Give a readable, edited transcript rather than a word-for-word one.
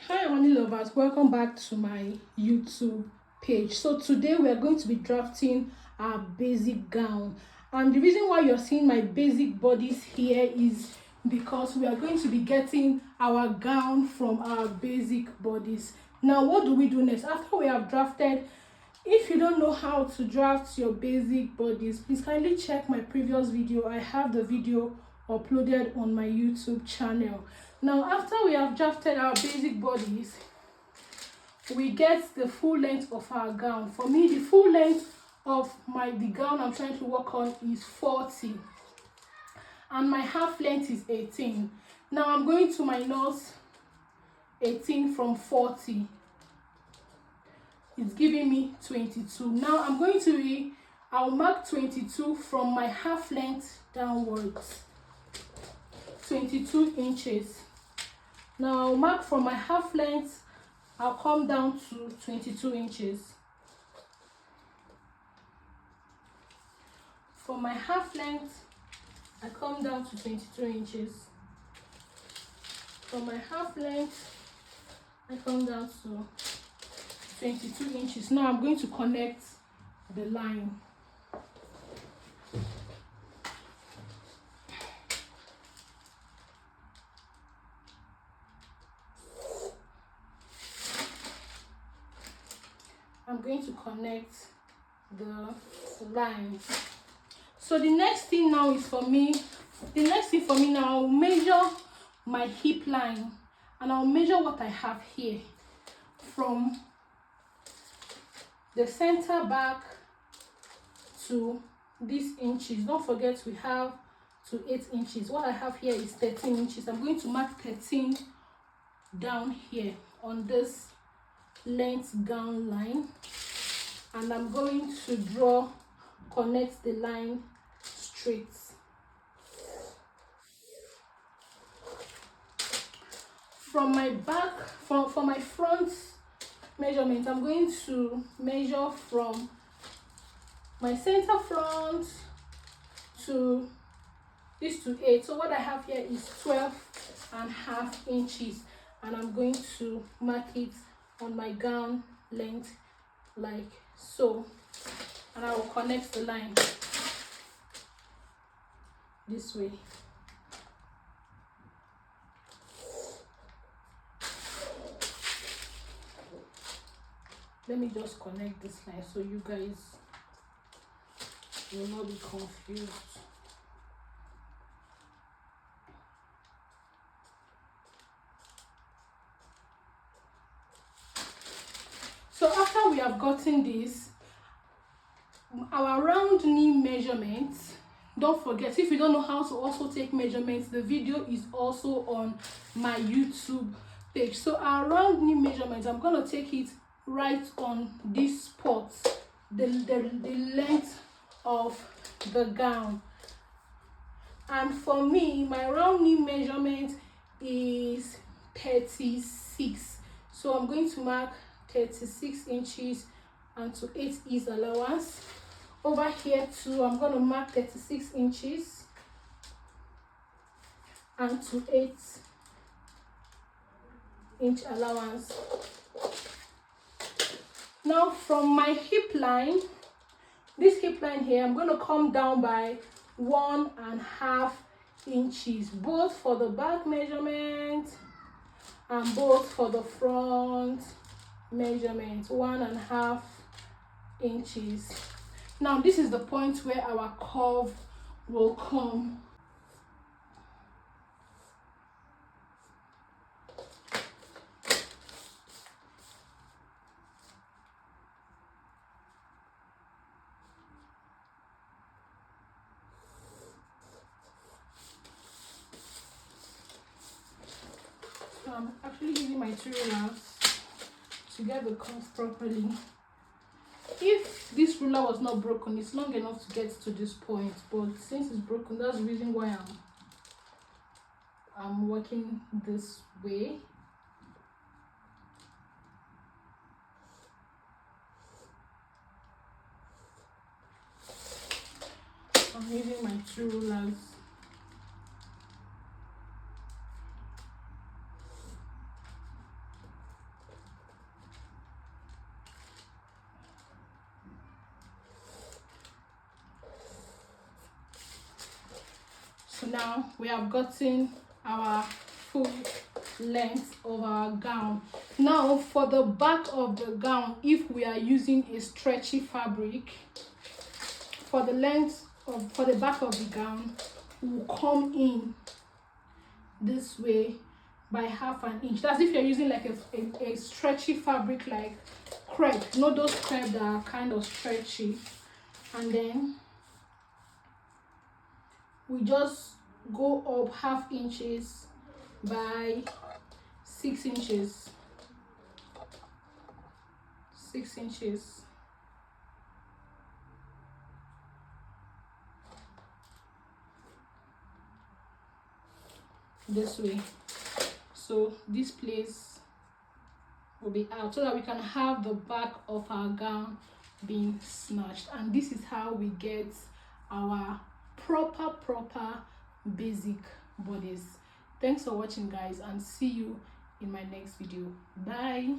Hi honey lovers, welcome back to my YouTube page. So today we are going to be drafting our basic gown, and the reason why you're seeing my basic bodice here is because we are going to be getting our gown from our basic bodice. Now what do we do next after we have drafted? If you don't know how to draft your basic bodice, please kindly check my previous video. I have the video uploaded on my YouTube channel. Now after we have drafted our basic bodice, we get the full length of our gown. For me, the full length of the gown I'm trying to work on is 40, and my half length is 18. Now I'm going to minus 18 from 40. It's giving me 22. Now I'm going to I'll mark 22 from my half length downwards, 22 inches. Now I'll mark from my half length, I'll come down to 22 inches. From my half length, I come down to 22 inches. From my half length, I come down to 22 inches. Now I'm going to connect the line. I'm going to connect the line. So the next thing now is for me, I'll measure my hip line, and I'll measure what I have here from the center back to these inches. Don't forget we have to 8 inches. What I have here is 13 inches. I'm going to mark 13 down here on this length gown line, and I'm going to connect the line straight. From my back, for my front measurement, I'm going to measure from my center front to this to 8. So what I have here is 12.5 inches, and I'm going to mark it on my gown length like so, and I will connect the line this way. Let me just connect this line so you guys will not be confused. So after we have gotten this, our round knee measurements, don't forget, if you don't know how to also take measurements, the video is also on my YouTube page. So our round knee measurements, I'm going to take it right on this spot, the length of the gown. And for me, my round knee measurement is 36. So I'm going to mark 36 inches, and to 8 is allowance. Over here too, I'm going to mark 36 inches and to 8 inch allowance. Now from my hip line, this hip line here, I'm going to come down by 1.5 inches, both for the back measurement and both for the front measurement, 1.5 inches. Now this is the point where our curve will come. So I'm actually using my 2 rulers to get the curve properly. If this ruler was not broken, it's long enough to get to this point, but since it's broken, that's the reason why I'm working this way. I'm using my 2 rulers. now we have gotten our full length of our gown. Now for the back of the gown, if we are using a stretchy fabric, for the back of the gown, will come in this way by 1/2 inch. That's if you're using like a stretchy fabric like crepe, not those crepe that are kind of stretchy. And then we just go up 1/2 inches by 6 inches. 6 inches. This way. So this place will be out so that we can have the back of our gown being snatched. And this is how we get our proper basic bodice. Thanks for watching, guys, and see you in my next video. Bye.